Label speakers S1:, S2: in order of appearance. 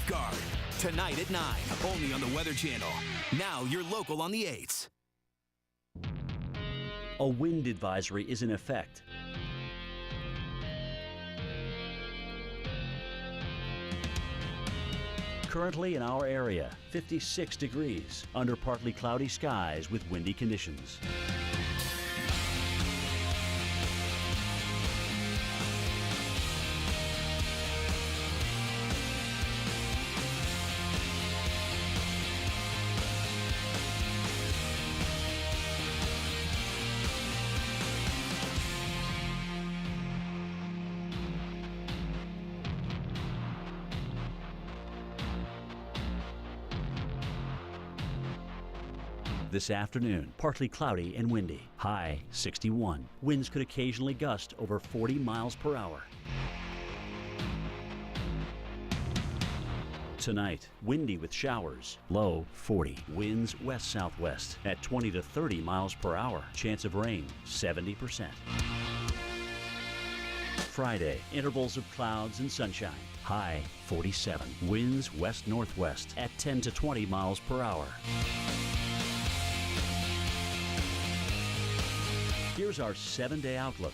S1: Safeguard. Tonight at 9, only on the Weather Channel. Now you're local on the 8s.
S2: A wind advisory is in effect. Currently in our area, 56 degrees, under partly cloudy skies with windy conditions. This afternoon, partly cloudy and windy. High 61. Winds could occasionally gust over 40 miles per hour. Tonight, windy with showers. Low 40. Winds west-southwest at 20 to 30 miles per hour. Chance of rain 70%. Friday, intervals of clouds and sunshine. High 47. Winds west-northwest at 10 to 20 miles per hour. Here's our 7-day outlook.